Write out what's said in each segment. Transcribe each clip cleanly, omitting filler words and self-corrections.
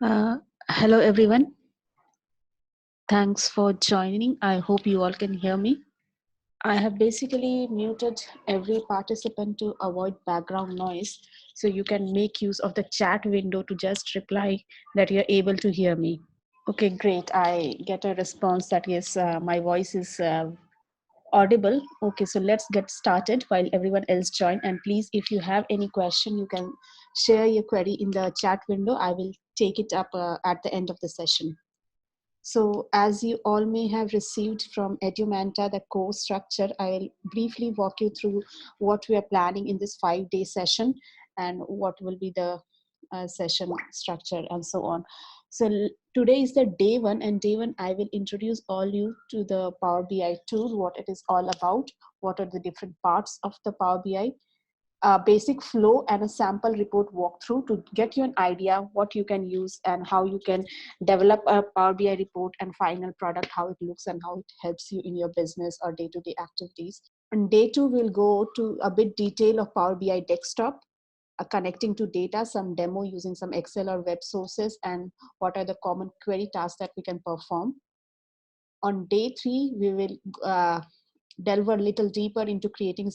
Uh, Hello everyone. Thanks for joining. I hope you all can hear me. I have basically muted every participant to avoid background noise, so you can make use of the chat window to just reply that you're able to hear me. Okay, great. I get a response that yes, my voice is audible. Okay, so let's get started while everyone else join. And please, if you have any question, you can share your query in the chat window. I will take it up at the end of the session. So as you all may have received from Edumanta, the course structure, I'll briefly walk you through what we are planning in this 5-day session and what will be the session structure and so on. So today is the day one, and day one I will introduce all you to the Power BI tool, what it is all about, what are the different parts of the Power BI, a basic flow and a sample report walkthrough to get you an idea what you can use and how you can develop a Power BI report and final product, how it looks and how it helps you in your business or day-to-day activities. And day two, we'll go to a bit detail of Power BI desktop, connecting to data, some demo using some Excel or web sources, and what are the common query tasks that we can perform. On day three, we will delve a little deeper into creating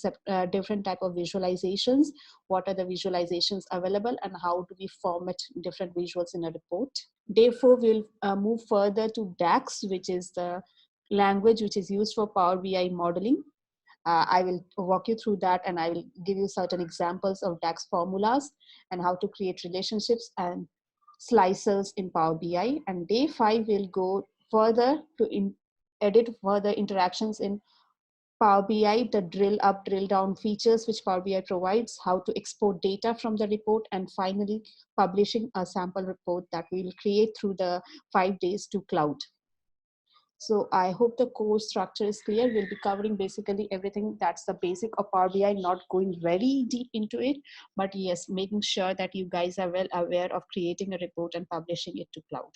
different type of visualizations. What are the visualizations available and how do we format different visuals in a report? Day four, we'll move further to DAX, which is the language which is used for Power BI modeling. I will walk you through that, and I will give you certain examples of DAX formulas and how to create relationships and slicers in Power BI. And day five, we'll go further to edit further interactions in Power BI, the drill up, drill down features which Power BI provides, how to export data from the report, and finally publishing a sample report that we will create through the 5 days to cloud. So I hope the course structure is clear. We'll be covering basically everything that's the basic of Power BI, not going very deep into it, but yes, making sure that you guys are well aware of creating a report and publishing it to cloud.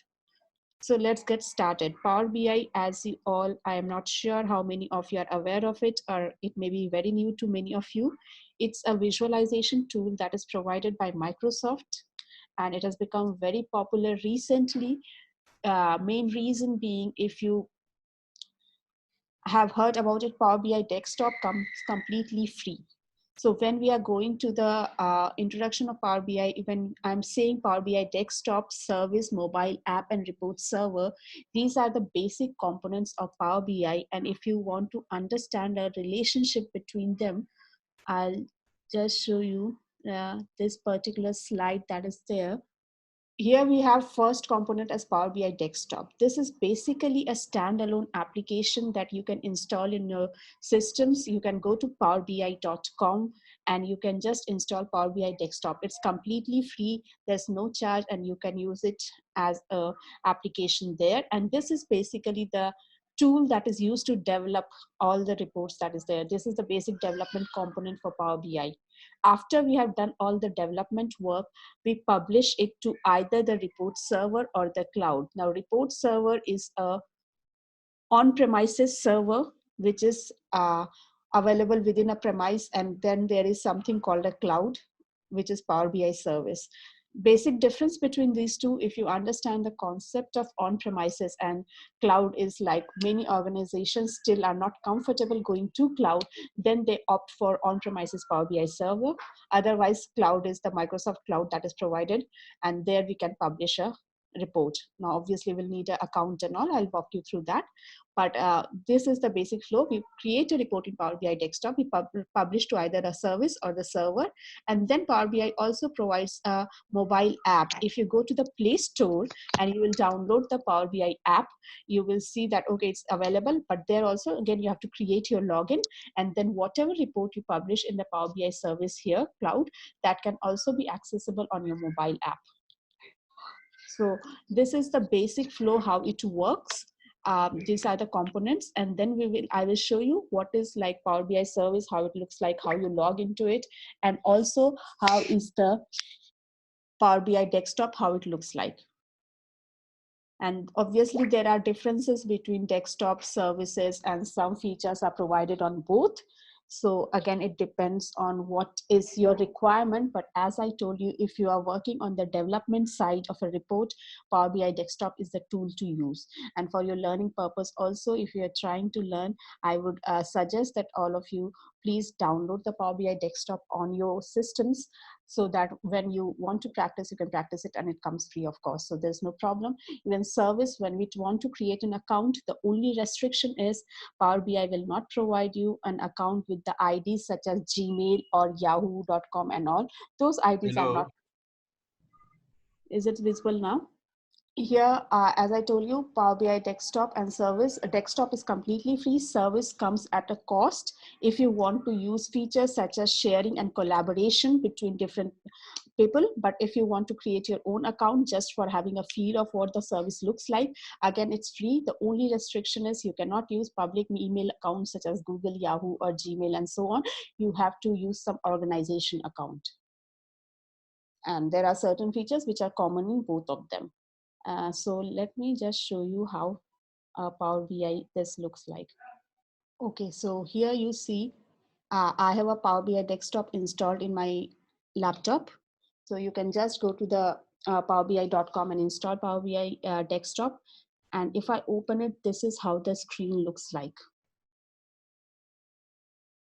So let's get started. Power BI, as you all, I am not sure how many of you are aware of it, or it may be very new to many of you. It's a visualization tool that is provided by Microsoft, and it has become very popular recently. Main reason being, if you have heard about it, Power BI desktop comes completely free. So when we are going to the introduction of Power BI, when I'm saying Power BI desktop, service, mobile app, and report server, these are the basic components of Power BI. And if you want to understand a relationship between them, I'll just show you this particular slide that is there. Here we have first component as Power BI desktop. This is basically a standalone application that you can install in your systems. You can go to powerbi.com and you can just install Power BI desktop. It's completely free. There's no charge and you can use it as a application there. And this is basically the tool that is used to develop all the reports that is there. This is the basic development component for Power BI. After we have done all the development work, we publish it to either the report server or the cloud. Now, report server is a on-premises server, which is available within a premise, and then there is something called a cloud, which is Power BI service. Basic difference between these two, if you understand the concept of on-premises and cloud, is like many organizations still are not comfortable going to cloud, then they opt for on-premises Power BI server. Otherwise, cloud is the Microsoft cloud that is provided, and there we can publish a report. Now, obviously, we'll need an account and all. I'll walk you through that. But this is the basic flow. We create a report in Power BI desktop. We publish to either a service or the server. And then Power BI also provides a mobile app. If you go to the Play Store and you will download the Power BI app, you will see that, okay, it's available. But there also, again, you have to create your login. And then whatever report you publish in the Power BI service here, cloud, that can also be accessible on your mobile app. So this is the basic flow, how it works. These are the components, and then I will show you what is like Power BI service, how it looks like, how you log into it, and also how is the Power BI desktop, how it looks like. And obviously there are differences between desktop services, and some features are provided on both. So again, it depends on what is your requirement. But as I told you, if you are working on the development side of a report, Power BI Desktop is the tool to use. And for your learning purpose also, if you are trying to learn, I would suggest that all of you please download the Power BI Desktop on your systems, so that when you want to practice, you can practice it, and it comes free of cost. So there's no problem. Even service, when we want to create an account, the only restriction is Power BI will not provide you an account with the IDs such as Gmail or yahoo.com and all. Those IDs are not. Is it visible now? Here, as I told you, Power BI Desktop and service. Desktop is completely free. Service comes at a cost. If you want to use features such as sharing and collaboration between different people, but if you want to create your own account just for having a feel of what the service looks like, again, it's free. The only restriction is you cannot use public email accounts such as Google, Yahoo, or Gmail, and so on. You have to use some organization account. And there are certain features which are common in both of them. So let me just show you how Power BI this looks like. Okay, so here you see I have a Power BI Desktop installed in my laptop. So you can just go to the powerbi.com and install Power BI Desktop. And if I open it, this is how the screen looks like.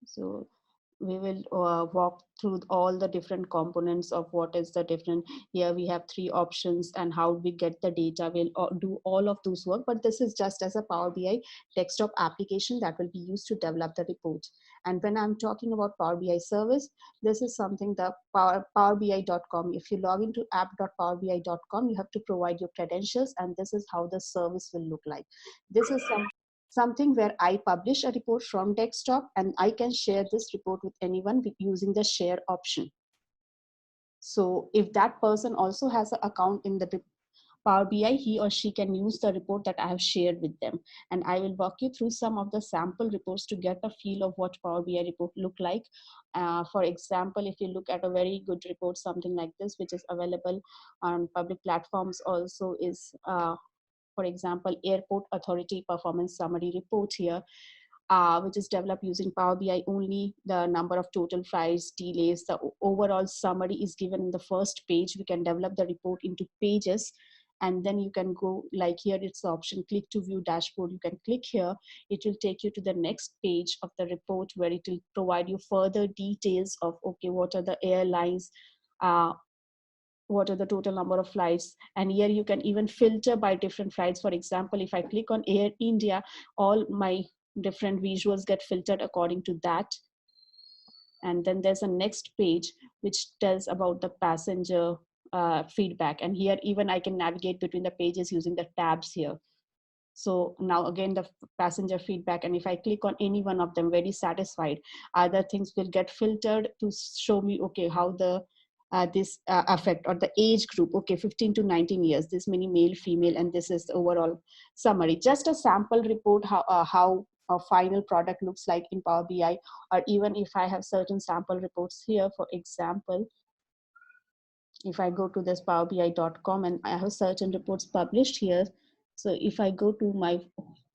So we will walk through all the different components of what is the different. Here we have three options and how we get the data. We'll do all of those work, but this is just as a Power BI Desktop application that will be used to develop the report. And when I'm talking about Power BI service, this is something that powerbi.com. If you log into app.powerbi.com, you have to provide your credentials, and this is how the service will look like. This is something where I publish a report from desktop, and I can share this report with anyone using the share option. So if that person also has an account in the Power BI, he or she can use the report that I have shared with them. And I will walk you through some of the sample reports to get a feel of what Power BI report look like. For example, if you look at a very good report, something like this, which is available on public platforms also, is for example, Airport Authority Performance Summary Report here, which is developed using Power BI only. The number of total flights, delays, the overall summary is given in the first page. We can develop the report into pages, and then you can go, like here it's the option click to view dashboard. You can click here, it will take you to the next page of the report where it will provide you further details of, okay, what are the airlines, what are the total number of flights. And here you can even filter by different flights. For example, if I click on Air India, all my different visuals get filtered according to that. And then there's a next page which tells about the passenger feedback. And here even I can navigate between the pages using the tabs here. So now again, the passenger feedback, and if I click on any one of them, very satisfied, other things will get filtered to show me, okay, how the this affect, or the age group, okay, 15 to 19 years, this many male, female, and this is the overall summary. Just a sample report, how a final product looks like in Power BI. Or even if I have certain sample reports here, for example, if I go to this powerbi.com and I have certain reports published here. So if I go to my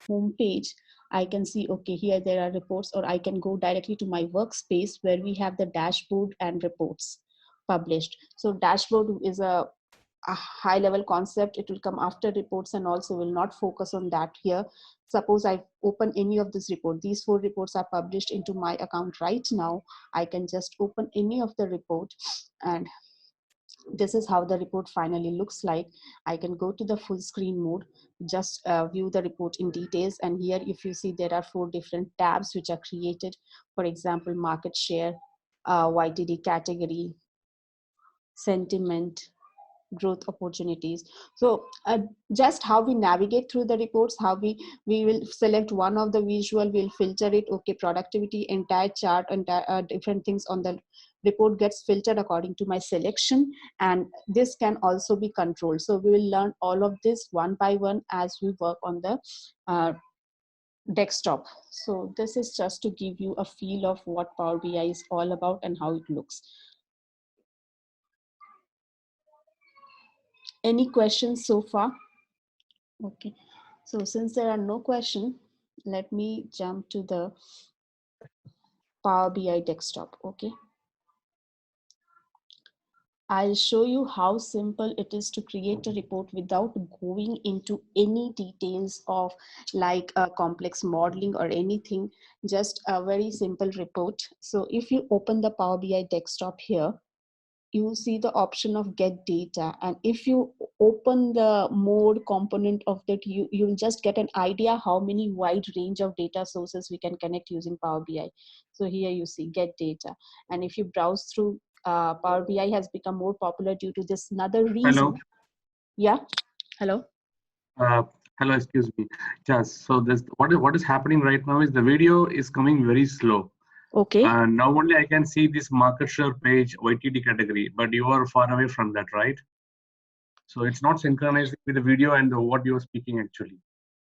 home page, I can see, okay, here there are reports, or I can go directly to my workspace where we have the dashboard and reports published. So dashboard is a high level concept. It will come after reports, and also will not focus on that here. Suppose I open any of this report, these 4 reports are published into my account right now. I can just open any of the report, and this is how the report finally looks like. I can go to the full screen mode, just view the report in details. And here, if you see, there are 4 different tabs which are created. For example, market share, YTD category, sentiment, growth opportunities. So just how we navigate through the reports, how we will select one of the visual, we'll filter it, okay, productivity, entire chart, entire different things on the report gets filtered according to my selection. And this can also be controlled. So we will learn all of this one by one as we work on the desktop. So this is just to give you a feel of what Power BI is all about and how it looks. Any questions so far? Okay, so since there are no questions, let me jump to the Power BI desktop. Okay. I'll show you how simple it is to create a report without going into any details of like complex modeling or anything, just a very simple report. So if you open the Power BI desktop here, you will see the option of get data, and if you open the mode component of that, you'll just get an idea how many wide range of data sources we can connect using Power BI. So here you see get data, and if you browse through, Power BI has become more popular due to this another reason. Hello. Yeah, hello. Hello, excuse me. Just so this what is happening right now is the video is coming very slow. Okay. Now only I can see this market share page YTD category, but you are far away from that, right? So it's not synchronized with the video and what you are speaking actually.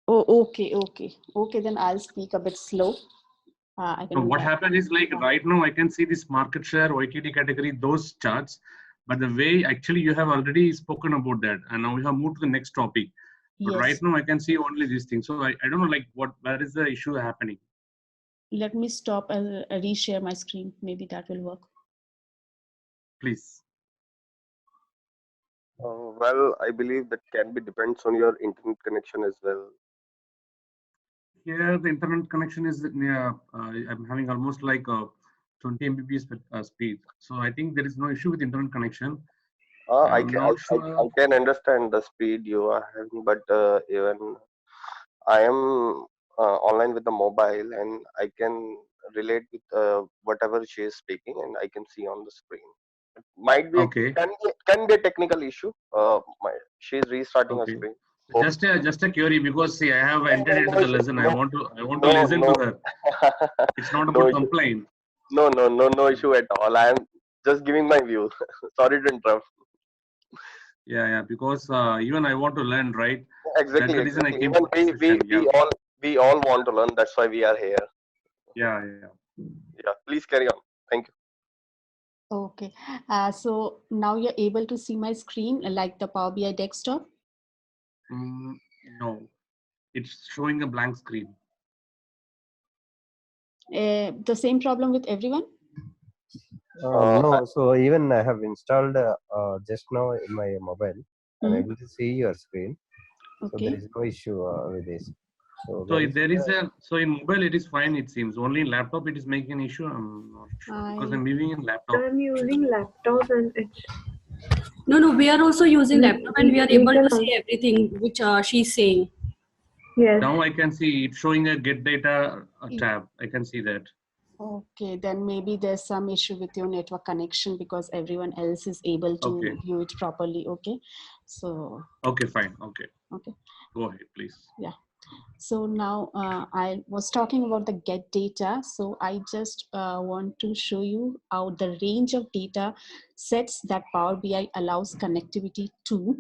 Oh, okay. Then I'll speak a bit slow. I can So do what that. happened is like right now I can see this market share YTD category, those charts, but the way actually you have already spoken about that, and now we have moved to the next topic. But right Yes. now I can see only these things. So I don't know like where is the issue happening. Let me stop and reshare my screen. Maybe that will work. Please. Well, I believe that can be depends on your internet connection as well. Here the internet connection is I'm having almost like 20 Mbps speed. So I think there is no issue with internet connection. I I'm can not sure. I can understand the speed you are having, but even I am online with the mobile and I can relate with whatever she is speaking and I can see on the screen. It might be Okay. can be a technical issue. She is restarting her Okay. screen. Hope. Just a query, because see I have entered into the lesson. I want to No, listen to no, her. It's not no about issue. complaint. No issue at all. I am just giving my view. Sorry to interrupt. Yeah, because even I want to learn, right? That's Exactly, the reason I exactly. came Even for this session. Yeah. we all want to learn. That's why we are here. Yeah. Yeah, please carry on. Thank you. Okay, so now you're able to see my screen like the Power BI desktop. No, it's showing a blank screen. The same problem with everyone? No, so even I have installed just now in my mobile. I'm able to see your screen. So there Okay. is no issue with this. So So if there is so in mobile it is fine, it seems. Only in laptop it is making an issue. I'm not sure because I'm using in laptop. I'm using laptop and it's No, we are also using laptop and we are able can to see everything which she's saying. yes. Now I can see it's showing a get data tab. I can see that. Okay, then maybe there's some issue with your network connection because everyone else is able to view it properly. Okay, so. Okay, fine. Okay. Go ahead, please. Yeah. So now I was talking about the get data. So I just want to show you how the range of data sets that Power BI allows connectivity to.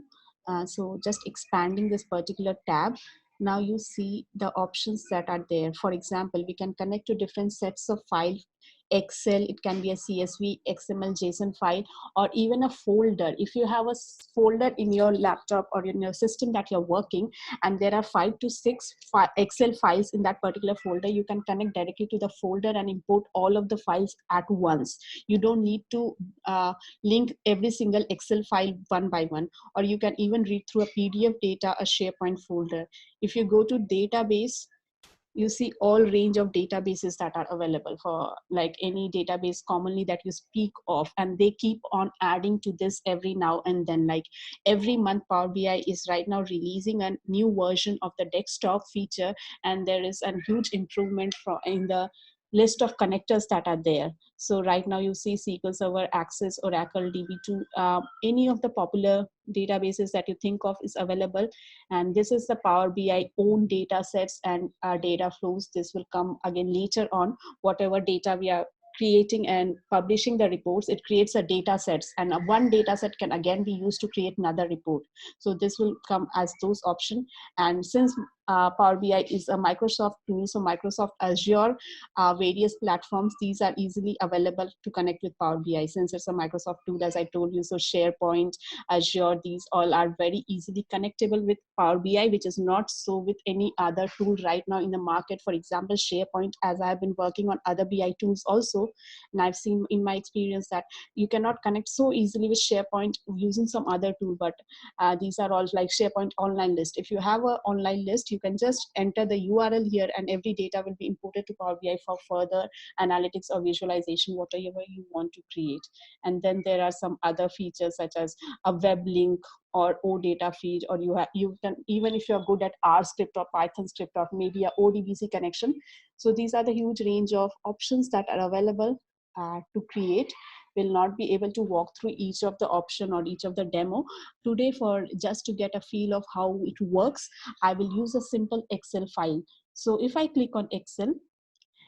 So just expanding this particular tab. Now you see the options that are there. For example, we can connect to different sets of files. Excel, it can be a CSV, XML, JSON file, or even a folder. If you have a folder in your laptop or in your system that you're working, and there are 5 to 6 Excel files in that particular folder, you can connect directly to the folder and import all of the files at once. You don't need to link every single Excel file one by one, or you can even read through a PDF data, a SharePoint folder. If you go to database, you see all range of databases that are available for like any database commonly that you speak of, and they keep on adding to this every now and then. Like every month Power BI is right now releasing a new version of the desktop feature, and there is a huge improvement in the list of connectors that are there. So right now you see SQL Server, Access, Oracle, DB2, any of the popular databases that you think of is available. And this is the Power BI own data sets and data flows. This will come again later on. Whatever data we are creating and publishing the reports, it creates a data sets, and one data set can again be used to create another report. So this will come as those options. And since Power BI is a Microsoft tool, so Microsoft Azure, various platforms, these are easily available to connect with Power BI since it's a Microsoft tool, as I told you. So SharePoint, Azure, these all are very easily connectable with Power BI, which is not so with any other tool right now in the market. For example, SharePoint, as I have been working on other BI tools also, and I've seen in my experience that you cannot connect so easily with SharePoint using some other tool, but these are all like SharePoint online list. If you have an online list, you can just enter the URL here and every data will be imported to Power BI for further analytics or visualization, whatever you want to create. And then there are some other features such as a web link or OData feed, or you can, even if you're good at R script or Python script or maybe a ODBC connection. So these are the huge range of options that are available to create. Will not be able to walk through each of the option or each of the demo today. For just to get a feel of how it works, I will use a simple Excel file. So if I click on Excel,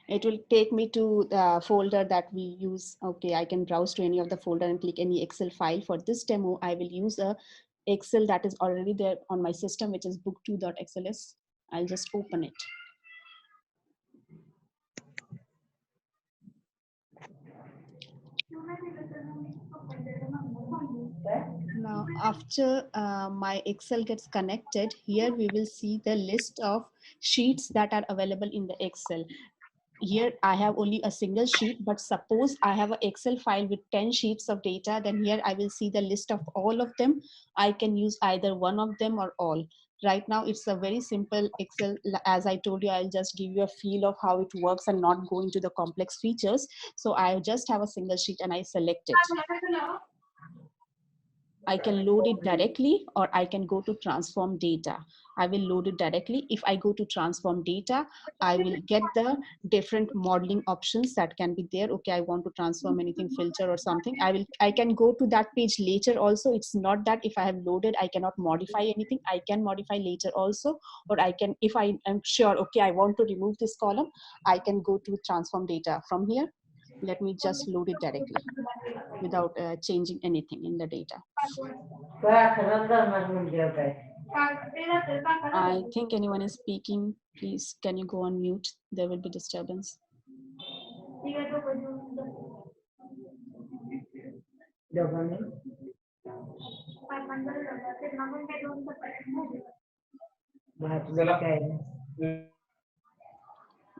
it will take me to the folder that we use. Okay, I can browse to any of the folder and click any Excel file. For this demo, I will use a Excel that is already there on my system, which is book2.xls. I'll just open it. Now, after my Excel gets connected, here we will see the list of sheets that are available in the Excel. Here I have only a single sheet, but suppose I have an Excel file with 10 sheets of data, then here I will see the list of all of them. I can use either one of them or all. Right now, it's a very simple Excel. As I told you, I'll just give you a feel of how it works and not go into the complex features. So I just have a single sheet and I select it. I can load it directly, or I can go to transform data. I will load it directly. If I go to transform data, I will get the different modeling options that can be there. Okay, I want to transform anything, filter or something. I can go to that page later also. It's not that if I have loaded, I cannot modify anything. I can modify later also, or I can, if I am sure, okay, I want to remove this column, I can go to transform data from here. Let me just load it directly without changing anything in the data. I think anyone is speaking. Please, can you go on mute? There will be disturbance.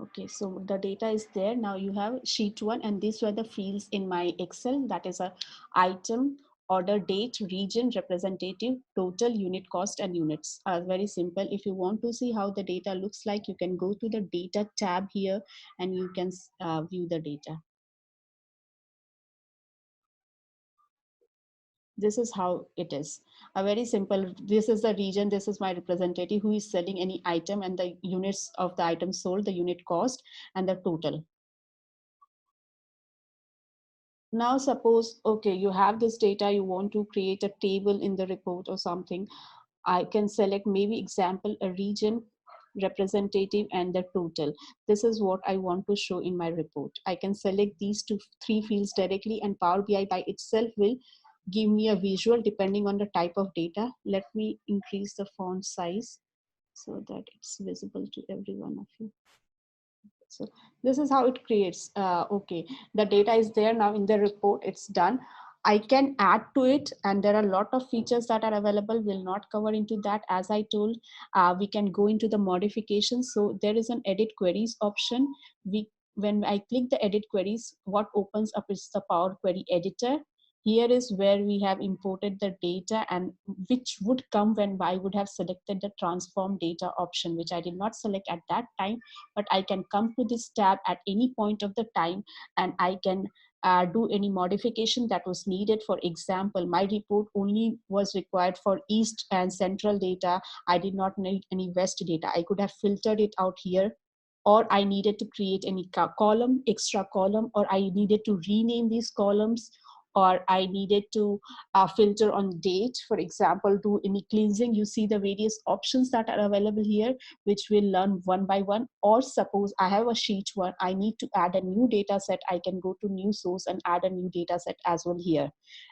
Okay, so the data is there. Now you have sheet 1, and these were the fields in my Excel. That is a item, order date, region, representative, total, unit cost, and units. Very simple. If you want to see how the data looks like, you can go to the data tab here and you can view the data. This is how it is. A very simple, this is the region, this is my representative who is selling any item, and the units of the item sold, the unit cost, and the total. Now suppose, okay, you have this data, you want to create a table in the report or something. I can select maybe example, a region, representative, and the total. This is what I want to show in my report. I can select these three fields directly, and Power BI by itself will give me a visual depending on the type of data. Let me increase the font size so that it's visible to every one of you. So this is how it creates. Okay, the data is there now in the report, it's done. I can add to it, and there are a lot of features that are available. We'll not cover into that. As I told, we can go into the modifications. So there is an edit queries option. When I click the edit queries, what opens up is the Power Query Editor. Here is where we have imported the data, and which would come when I would have selected the transform data option, which I did not select at that time, but I can come to this tab at any point of the time, and I can do any modification that was needed. For example, my report only was required for East and Central data. I did not need any West data. I could have filtered it out here, or I needed to create any column, extra column, or I needed to rename these columns, or I needed to filter on date, for example, do any cleansing. You see the various options that are available here, which we'll learn one by one. Or suppose I have a sheet one, I need to add a new data set, I can go to new source and add a new data set as well here.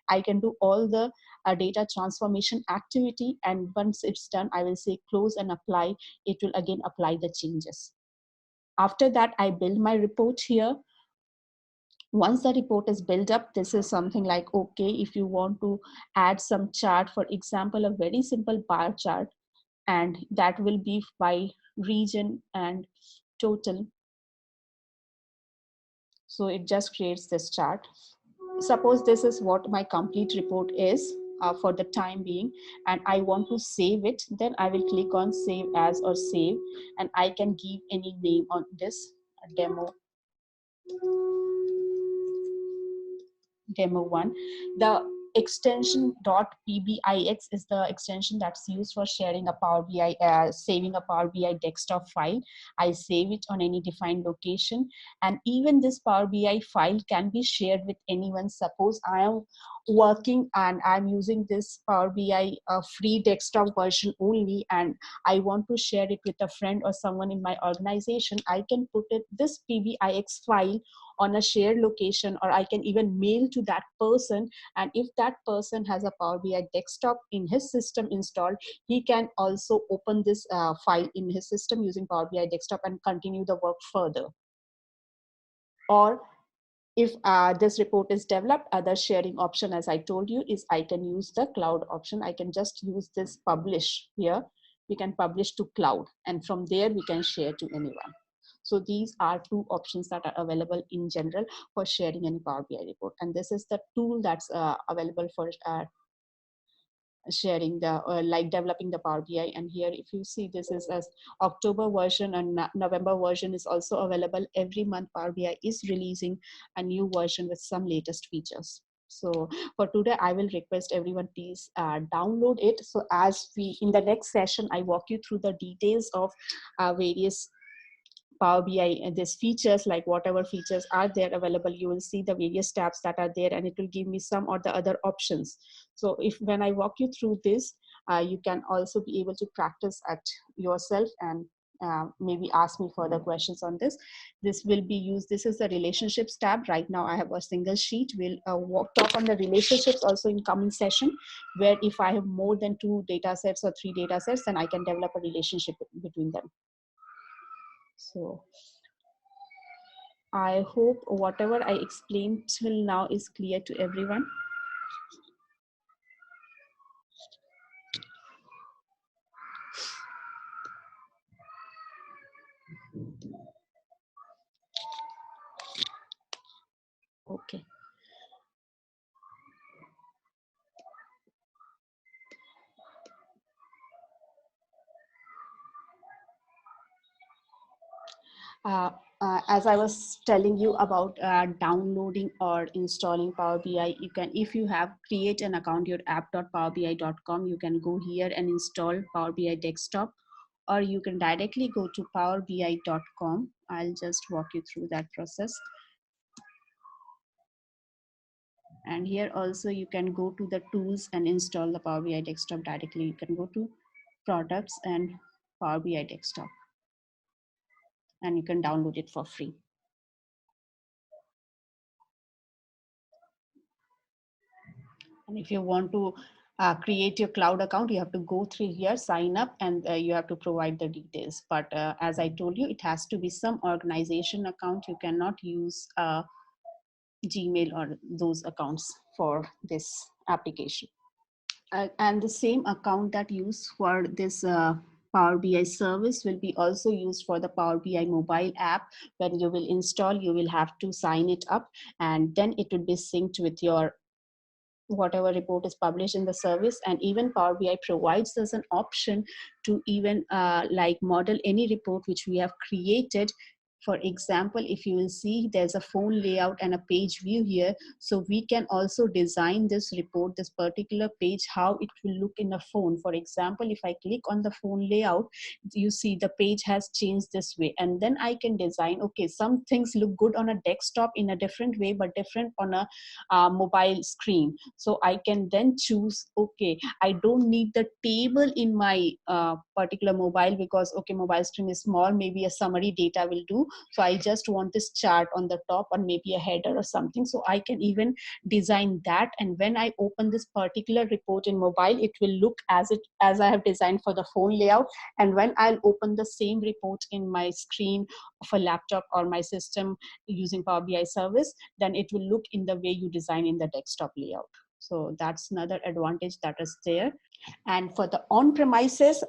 I can do all the data transformation activity, and once it's done, I will say close and apply. It will again apply the changes. After that, I build my report here. Once the report is built up, this is something like, okay, if you want to add some chart, for example, a very simple bar chart, and that will be by region and total. So it just creates this chart. Suppose this is what my complete report is for the time being, and I want to save it, then I will click on save as or save, and I can give any name on this, demo 1. The extension .pbix is the extension that's used for sharing a Power BI, saving a Power BI desktop file. I save it on any defined location, and even this Power BI file can be shared with anyone. Suppose I am working and I'm using this Power BI free desktop version only, and I want to share it with a friend or someone in my organization. I can put this PBIX file on a shared location, or I can even mail to that person. And if that person has a Power BI desktop in his system installed, he can also open this file in his system using Power BI desktop and continue the work further. Or if this report is developed, other sharing option, as I told you, is I can use the cloud option. I can just use this publish here. We can publish to cloud, and from there we can share to anyone. So these are two options that are available in general for sharing any Power BI report. And this is the tool that's available for sharing the like developing the Power BI. And here, if you see, this is as October version, and November version is also available. Every month Power BI is releasing a new version with some latest features. So for today, I will request everyone, please download it. So as we in the next session, I walk you through the details of various Power BI and these features, like whatever features are there available, you will see the various tabs that are there, and it will give me some or the other options. So if when I walk you through this, you can also be able to practice at yourself and maybe ask me further questions on this. This will be used. This is the relationships tab. Right now I have a single sheet. We'll talk on the relationships also in coming session, where if I have more than 2 data sets or 3 data sets, then I can develop a relationship between them. So I hope whatever I explained till now is clear to everyone. Okay. As I was telling you about downloading or installing Power BI, you can, if you have create an account, your app.powerbi.com, you can go here and install Power BI desktop, or you can directly go to powerbi.com. I'll just walk you through that process. And here also you can go to the tools and install the Power BI desktop directly. You can go to products and Power BI desktop, and you can download it for free. And if you want to create your cloud account, you have to go through here, sign up, and you have to provide the details. But as I told you, it has to be some organization account. You cannot use Gmail or those accounts for this application. And the same account that used for this Power BI service will be also used for the Power BI mobile app. When you will install, you will have to sign it up, and then it will be synced with your whatever report is published in the service. And even Power BI provides us an option to even like model any report which we have created For example, if you will see, there's a phone layout and a page view here. So we can also design this report, this particular page, how it will look in a phone. For example, if I click on the phone layout, you see the page has changed this way. And then I can design, okay, some things look good on a desktop in a different way, but different on a mobile screen. So I can then choose, okay, I don't need the table in my particular mobile because, okay, mobile screen is small, maybe a summary data will do. So I just want this chart on the top or maybe a header or something. So I can even design that. And when I open this particular report in mobile, it will look as I have designed for the phone layout. And when I'll open the same report in my screen of a laptop or my system using Power BI service, then it will look in the way you design in the desktop layout. So that's another advantage that is there. And for the on-premises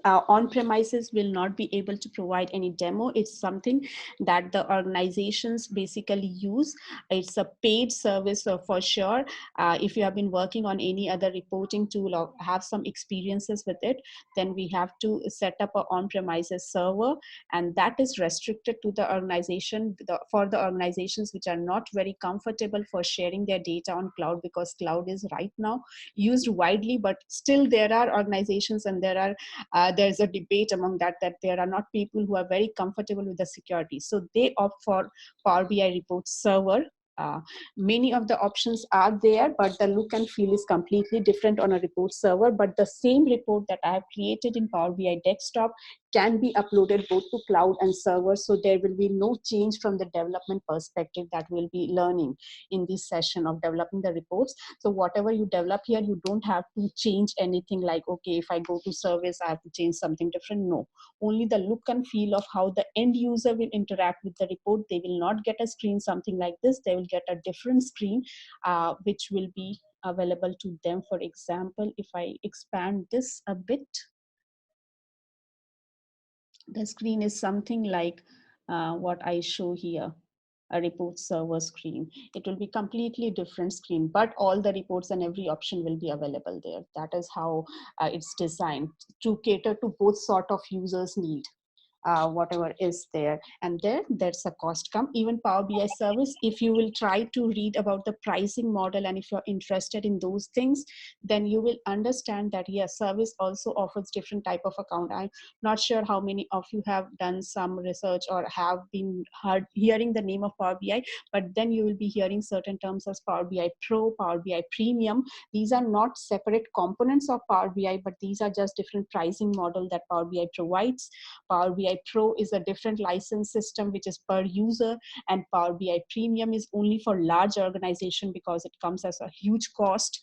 will not be able to provide any demo. It's something that the organizations basically use. It's a paid service for sure. If you have been working on any other reporting tool or have some experiences with it, then we have to set up an on-premises server, and that is restricted to the organization, for the organizations which are not very comfortable for sharing their data on cloud, because cloud is right now used widely, but still there are organizations and there's a debate among that there are not people who are very comfortable with the security. So they opt for Power BI report server. Many of the options are there, but the look and feel is completely different on a report server. But the same report that I have created in Power BI desktop can be uploaded both to cloud and server. So there will be no change from the development perspective that we'll be learning in this session of developing the reports. So whatever you develop here, you don't have to change anything like, okay, if I go to service, I have to change something different. No, only the look and feel of how the end user will interact with the report. They will not get a screen something like this. They will get a different screen, which will be available to them. For example, if I expand this a bit, the screen is something like what I show here, a report server screen. It will be completely different screen, but all the reports and every option will be available there. That is how it's designed to cater to both sort of users' need. Whatever is there, and there's a cost come. Even Power BI service, if you will try to read about the pricing model, and if you're interested in those things, then you will understand that yes, service also offers different type of account. I'm not sure how many of you have done some research or have been hearing the name of Power BI, but then you will be hearing certain terms as Power BI Pro, Power BI Premium. These are not separate components of Power BI, but these are just different pricing model that Power BI provides. Power BI Pro is a different license system which is per user, and Power BI Premium is only for large organization because it comes as a huge cost.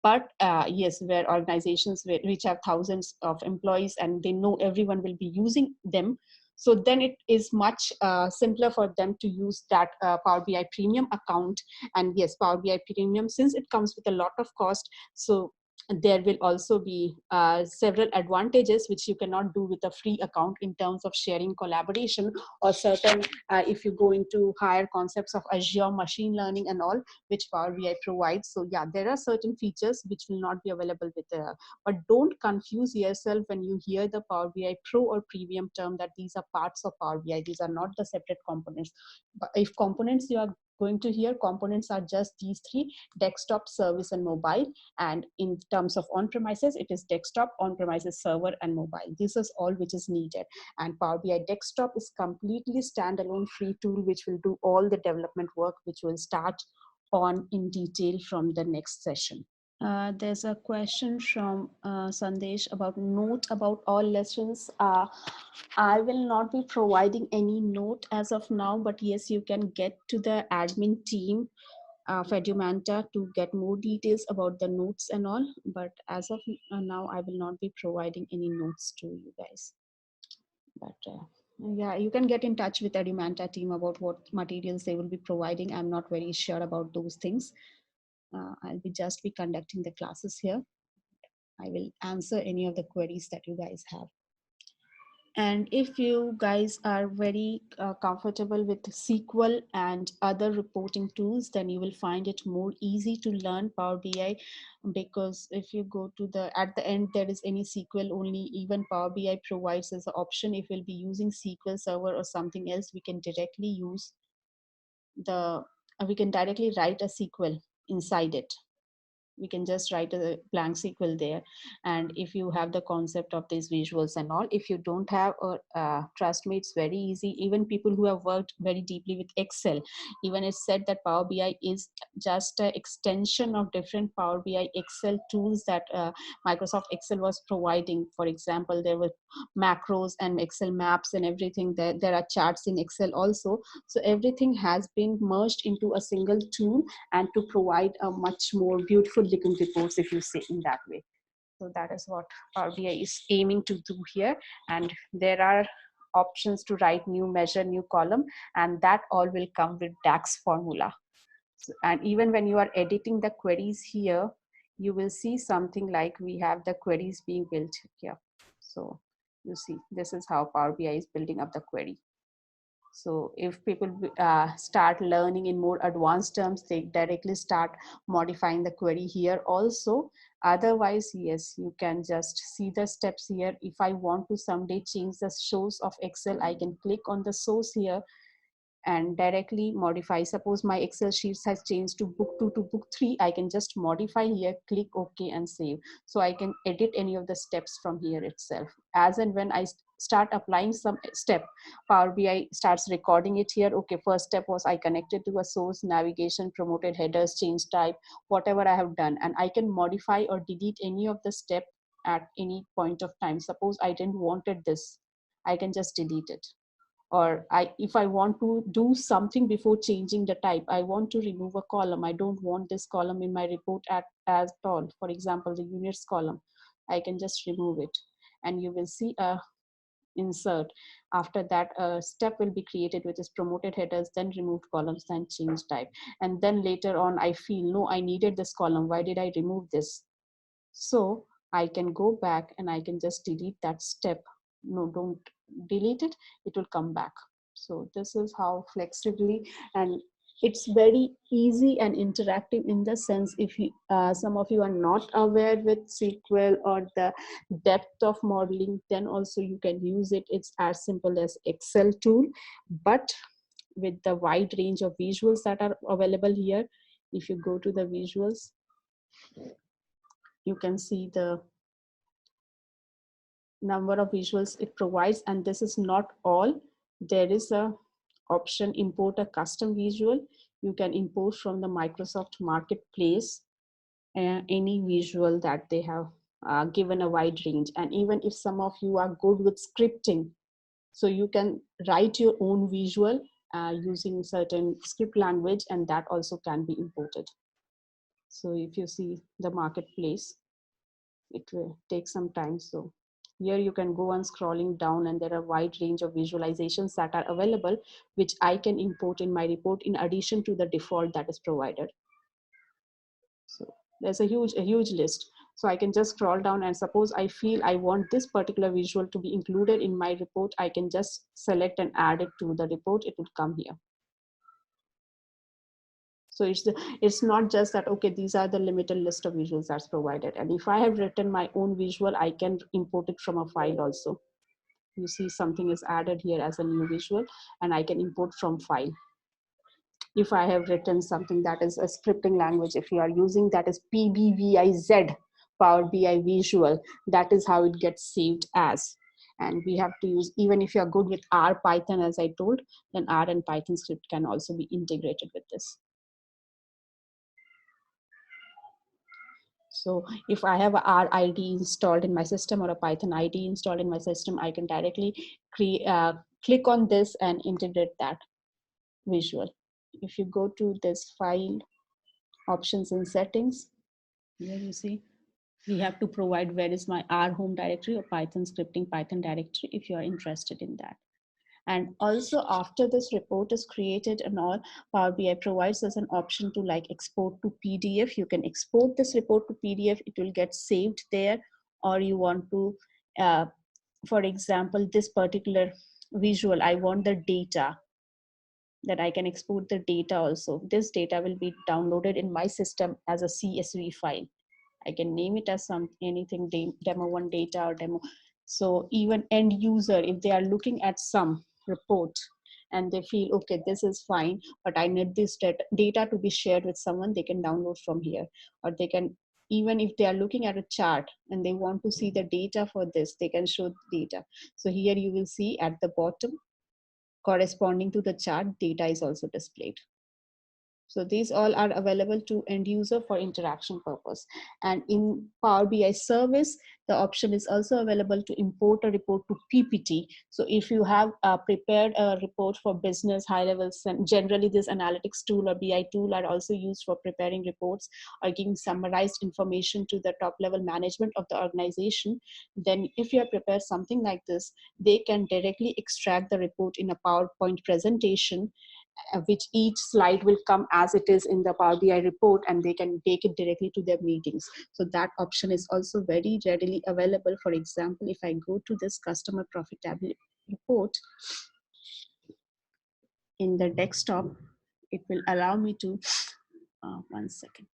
But yes, where organizations which have thousands of employees and they know everyone will be using them, so then it is much simpler for them to use that Power BI Premium account. And yes, Power BI Premium, since it comes with a lot of cost, so there will also be several advantages which you cannot do with a free account in terms of sharing collaboration or certain, if you go into higher concepts of Azure machine learning and all, which Power BI provides. So yeah, there are certain features which will not be available with but don't confuse yourself when you hear the Power BI Pro or Premium term that these are parts of Power BI. These are not the separate components. But if components you are going to hear, components are just these three: desktop, service, and mobile. And in terms of on-premises, it is desktop, on-premises, server, and mobile. This is all which is needed. And Power BI desktop is completely standalone free tool which will do all the development work, which will start on in detail from the next session. There's a question from Sandesh about note about all lessons. I will not be providing any note as of now, but yes, you can get to the admin team of Edumanta to get more details about the notes and all. But as of now, I will not be providing any notes to you guys. But yeah, you can get in touch with Edumanta team about what materials they will be providing. I'm not very sure about those things. I'll just be conducting the classes here. I will answer any of the queries that you guys have. And if you guys are very comfortable with SQL and other reporting tools, then you will find it more easy to learn Power BI, because if you go to at the end, there is any SQL only, even Power BI provides as an option. If we'll be using SQL Server or something else, we can directly use we can directly write a SQL inside it. We can just write a blank SQL there. And if you have the concept of these visuals and all, if you don't have, trust me, it's very easy. Even people who have worked very deeply with Excel, even it's said that Power BI is just an extension of different Power BI Excel tools that Microsoft Excel was providing. For example, there were macros and Excel maps and everything. There are charts in Excel also. So everything has been merged into a single tool and to provide a much more beautiful looking reports, if you say in that way. So that is what Power BI is aiming to do here. And there are options to write new measure, new column, and that all will come with DAX formula. So, and even when you are editing the queries here, you will see something like we have the queries being built here. So you see, this is how Power BI is building up the query. So if people start learning in more advanced terms, they directly start modifying the query here also. Otherwise, yes, you can just see the steps here. If I want to someday change the source of Excel, I can click on the source here and directly modify. Suppose my Excel sheets has changed to book 2 to book 3. I can just modify here, click OK and save. So I can edit any of the steps from here itself. As and when I start applying some step, Power BI starts recording it here. Okay, first step was I connected to a source, navigation, promoted headers, change type, whatever I have done. And I can modify or delete any of the step at any point of time. Suppose I didn't wanted this, I can just delete it. Or if I want to do something before changing the type, I want to remove a column. I don't want this column in my report at all. For example, the units column, I can just remove it. And you will see a insert. After that, a step will be created, which is promoted headers, then removed columns, then change type. And then later on, I feel, no, I needed this column. Why did I remove this? So I can go back and I can just delete that step. No, don't delete it, it will come back. So this is how flexibly, and it's very easy and interactive in the sense, if you, some of you are not aware with SQL or the depth of modeling, then also you can use it. It's as simple as Excel tool, but with the wide range of visuals that are available here. If you go to the visuals, you can see the number of visuals it provides. And this is not all. There is a option import a custom visual. You can import from the Microsoft Marketplace any visual that they have given a wide range. And even if some of you are good with scripting, so you can write your own visual using certain script language, and that also can be imported. So if you see the Marketplace, it will take some time. So here you can go on scrolling down, and there are a wide range of visualizations that are available, which I can import in my report in addition to the default that is provided. So there's a huge list. So I can just scroll down, and suppose I feel I want this particular visual to be included in my report, I can just select and add it to the report. It would come here. So it's not just that, okay, these are the limited list of visuals that's provided. And if I have written my own visual, I can import it from a file also. You see something is added here as a new visual, and I can import from file. If I have written something that is a scripting language, if you are using that is PBVIZ, Power BI Visual, that is how it gets saved as. And we have to use, even if you are good with R, Python, as I told, then R and Python script can also be integrated with this. So if I have a R ID installed in my system or a Python ID installed in my system, I can directly click on this and integrate that visual. If you go to this file, options and settings, here you see, we have to provide where is my R home directory or Python scripting Python directory if you are interested in that. And also after this report is created and all, Power BI provides us an option to like export to PDF. You can export this report to PDF, it will get saved there. Or you want to for example, this particular visual, I want the data, that I can export the data also. This data will be downloaded in my system as a CSV file. I can name it as anything, demo one data or demo. So even end user, if they are looking at some report and they feel, okay, this is fine, but I need this data to be shared with someone, they can download from here. Or they can, even if they are looking at a chart and they want to see the data for this, they can show the data. So here you will see at the bottom, corresponding to the chart, data is also displayed. So these all are available to end user for interaction purpose. And in Power BI service, the option is also available to import a report to PPT. So if you have prepared a report for business high levels, and generally this analytics tool or BI tool are also used for preparing reports or giving summarized information to the top level management of the organization, then if you have prepared something like this, they can directly extract the report in a PowerPoint presentation, which each slide will come as it is in the Power BI report, and they can take it directly to their meetings. So that option is also very readily available. For example, if I go to this customer profitability report in the desktop, it will allow me to, one second,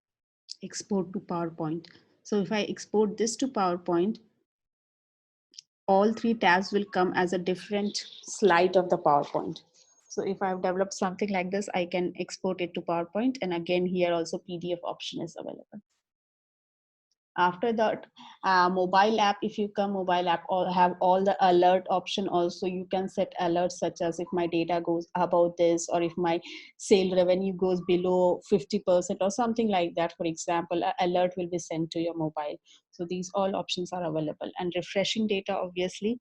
export to PowerPoint. So if I export this to PowerPoint, all three tabs will come as a different slide of the PowerPoint. So if I've developed something like this, I can export it to PowerPoint. And again, here also PDF option is available. After that, mobile app, if you come mobile app, or have all the alert option also, you can set alerts such as if my data goes above this, or if my sale revenue goes below 50% or something like that. For example, an alert will be sent to your mobile. So these all options are available. And refreshing data, obviously,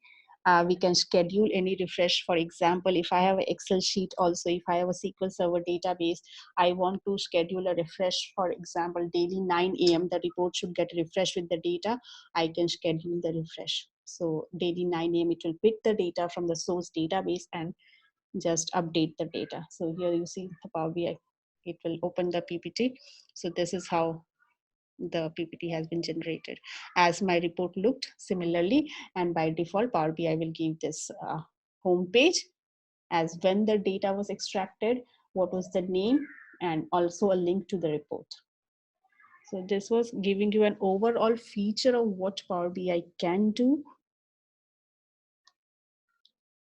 we can schedule any refresh. For example, if I have an Excel sheet, also if I have a SQL Server database, I want to schedule a refresh, for example, daily 9 a.m. the report should get refreshed with the data. I can schedule the refresh. So daily 9 a.m. it will pick the data from the source database and just update the data. So here you see the Power BI, it will open the PPT. So this is how the PPT has been generated as my report looked similarly. And by default, Power BI will give this home page as when the data was extracted, what was the name, and also a link to the report. So this was giving you an overall feature of what Power BI can do.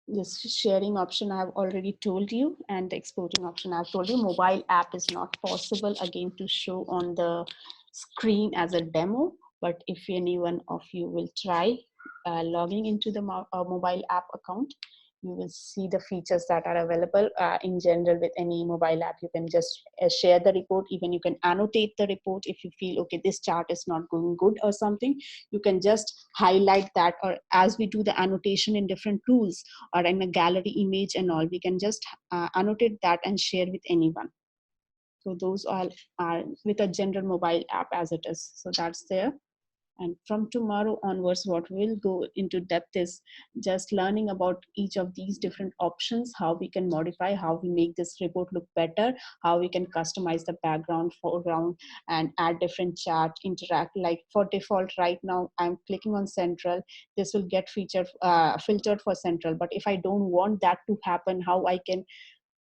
This sharing option I've already told you, and the exporting option I've told you. Mobile app is not possible again to show on the screen as a demo, but if any one of you will try logging into the mobile app account, you will see the features that are available. In general, with any mobile app, you can just share the report. Even you can annotate the report if you feel, okay, this chart is not going good or something. You can just highlight that, or as we do the annotation in different tools or in a gallery image and all, we can just annotate that and share with anyone. So those all are with a general mobile app as it is. So that's there. And from tomorrow onwards, what we'll go into depth is just learning about each of these different options, how we can modify, how we make this report look better, how we can customize the background, foreground, and add different chart, interact. Like for default right now, I'm clicking on central. This will get filtered for central. But if I don't want that to happen, how I can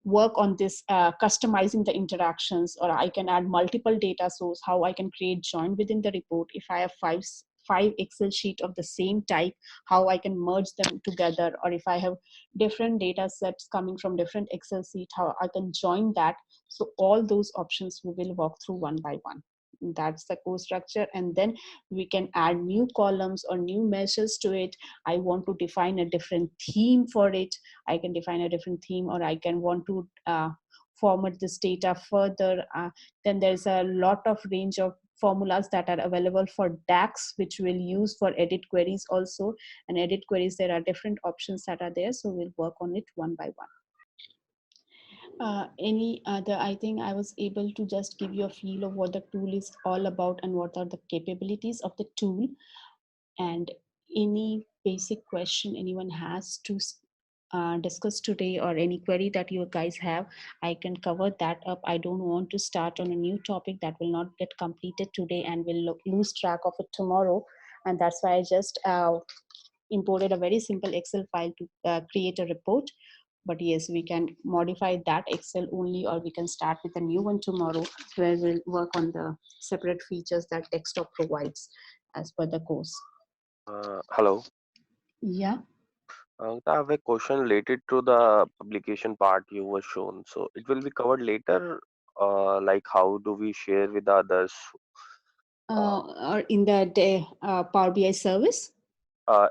work on this customizing the interactions, or I can add multiple data source, how I can create join within the report. If I have five Excel sheet of the same type, how I can merge them together, or if I have different data sets coming from different Excel sheet, how I can join that. So all those options we will walk through one by one. That's the core structure. And then we can add new columns or new measures to it. I want to define a different theme for it. I can define a different theme, or I can want to format this data further. Then there's a lot of range of formulas that are available for DAX, which we'll use for edit queries also. And edit queries, there are different options that are there. So we'll work on it one by one. Any other, I think I was able to just give you a feel of what the tool is all about and what are the capabilities of the tool. And any basic question anyone has to discuss today, or any query that you guys have, I can cover that up. I don't want to start on a new topic that will not get completed today and will lose track of it tomorrow. And that's why I just imported a very simple Excel file to create a report. But yes, we can modify that Excel only, or we can start with a new one tomorrow where we'll work on the separate features that desktop provides as per the course. Hello. Yeah. I have a question related to the publication part you were shown. So it will be covered later, like how do we share with others? Or in the Power BI service?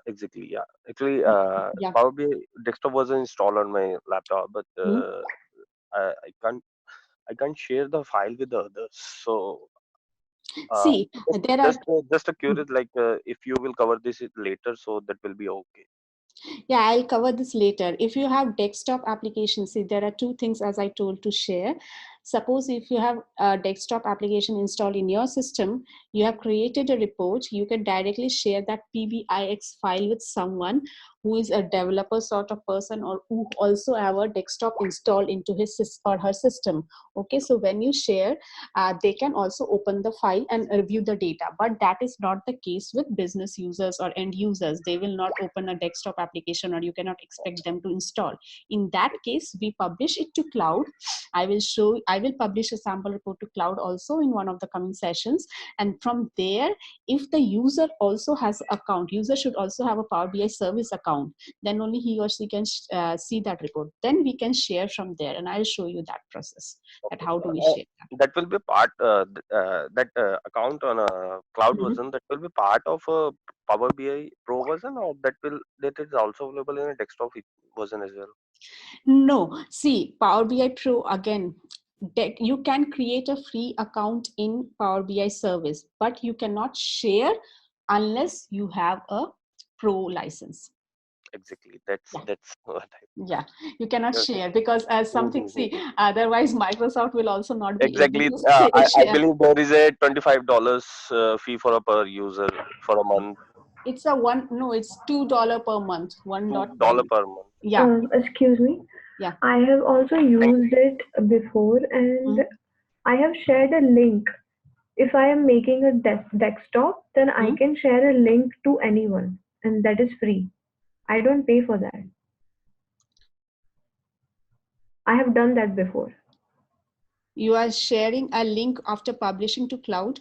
Exactly, yeah. Actually, Yeah. Power BI desktop was installed on my laptop, but I can't share the file with the others. So See, there are just a curious, like if you will cover this later, so that will be okay. Yeah, I'll cover this later. If you have desktop applications, see, there are two things as I told to share. Suppose if you have a desktop application installed in your system, you have created a report, you can directly share that PBIX file with someone who is a developer sort of person, or who also have a desktop installed into his or her system. Okay, so when you share, they can also open the file and review the data. But that is not the case with business users or end users. They will not open a desktop application, or you cannot expect them to install. In that case, we publish it to cloud. I will publish a sample report to cloud also in one of the coming sessions. And from there, if the user also has account, user should also have a Power BI service account, then only he or she can see that report. Then we can share from there, and I'll show you that process, that how do we share that. That will be part that account on a cloud version, that will be part of a Power BI Pro version, or that is also available in a desktop version as well. No, see, Power BI Pro, again, you can create a free account in Power BI service, but you cannot share unless you have a pro license. Exactly, that's what Yeah, you cannot share, because as something, see, Mhm. otherwise Microsoft will also not be able Exactly. to I share. believe there is a $25 fee for a per user for a month. It's it's $2 per month, $1 per $2 month. per month. Yeah, Excuse me. yeah. I have also used it before, and I have shared a link. If I am making a desktop, then I can share a link to anyone, and that is free. I don't pay for that. I have done that before. You are sharing a link after publishing to cloud?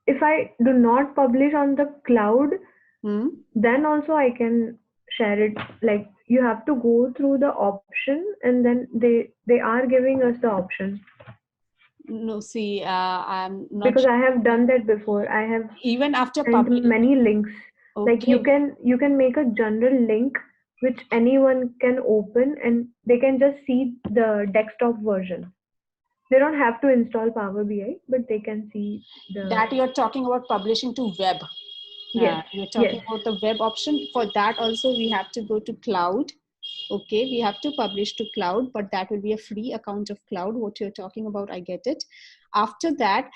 If I do not publish on the cloud, then also I can share it. Like, you have to go through the option, and then they are giving us the option. No, see, I'm not, because I have done that before. I have even after sent many links. Okay. Like, you can make a general link which anyone can open, and they can just see the desktop version. They don't have to install Power BI, but they can see the. That you're talking about publishing to web. Yes. You're talking about the web option. For that also, we have to go to cloud. Okay, we have to publish to cloud, but that will be a free account of cloud. What you're talking about, I get it. After that,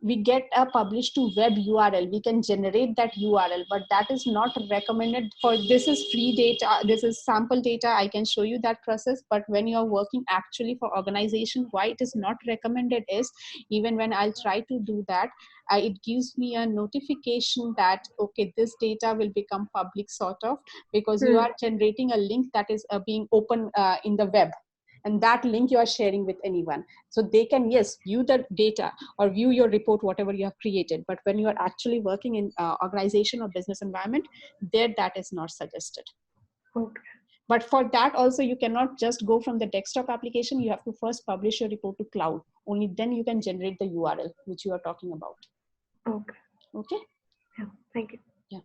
we get a publish to web URL. We can generate that URL, but that is not recommended for, this is free data, this is sample data. I can show you that process, but when you're working actually for organization, why it is not recommended is, even when I'll try to do that, it gives me a notification that, okay, this data will become public sort of, because you are generating a link that is being open in the web, and that link you are sharing with anyone, so they can, yes, view the data or view your report, whatever you have created. But when you are actually working in organization or business environment, there that is not suggested. Okay. But for that also, you cannot just go from the desktop application. You have to first publish your report to cloud. Only then you can generate the URL which you are talking about. Okay. Okay. Yeah. Thank you. Yeah.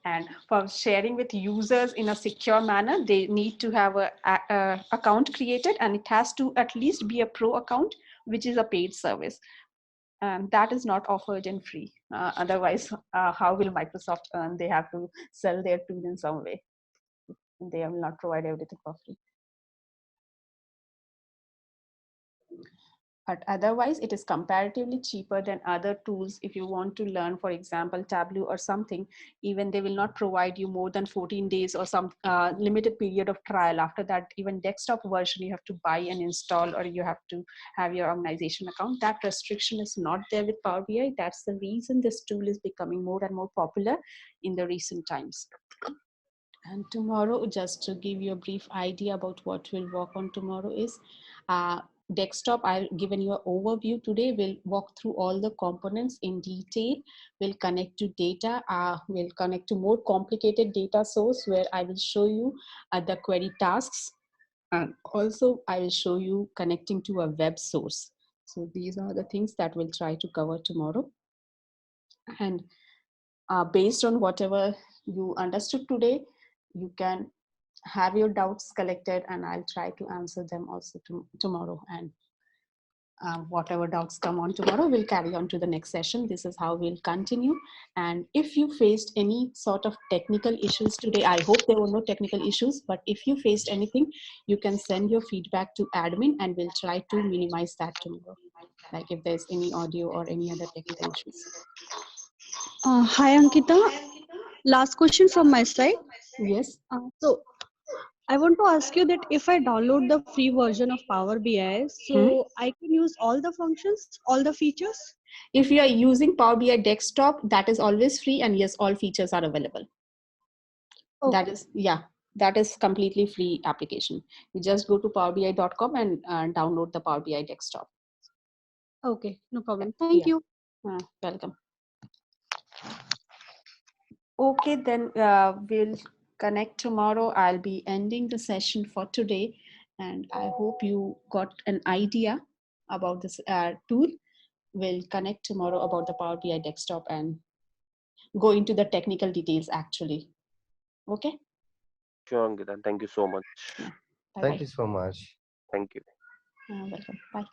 And for sharing with users in a secure manner, they need to have a account created, and it has to at least be a pro account, which is a paid service. And that is not offered in free. Otherwise, how will Microsoft earn? They have to sell their tool in some way. They will not provide everything for free. But otherwise, it is comparatively cheaper than other tools. If you want to learn, for example, Tableau or something, even they will not provide you more than 14 days or some limited period of trial. After that, even desktop version, you have to buy and install, or you have to have your organization account. That restriction is not there with Power BI. That's the reason this tool is becoming more and more popular in the recent times. And tomorrow, just to give you a brief idea about what we'll work on tomorrow is desktop. I've given you an overview today. We'll walk through all the components in detail. We'll connect to data. We'll connect to more complicated data source where I will show you the query tasks. And also I will show you connecting to a web source. So these are the things that we'll try to cover tomorrow. And based on whatever you understood today, you can have your doubts collected, and I'll try to answer them also tomorrow. And whatever doubts come on tomorrow, we'll carry on to the next session. This is how we'll continue. And if you faced any sort of technical issues today, I hope there were no technical issues, but if you faced anything, you can send your feedback to admin and we'll try to minimize that tomorrow. Like if there's any audio or any other technical issues. Hi Ankita, last question from my side. Yes. So I want to ask you that if I download the free version of Power BI, so I can use all the functions, all the features? If you are using Power BI desktop, that is always free, and yes, all features are available. Okay. That is completely free application. You just go to powerbi.com and download the Power BI desktop. Okay, no problem. Thank you. Welcome. Okay, then we'll connect tomorrow. I'll be ending the session for today, and I hope you got an idea about this tool. We'll connect tomorrow about the Power BI desktop and go into the technical details actually. Okay? Sure, Ankita. Thank you so much. Yeah. Thank you so much. Thank you. Welcome. Bye.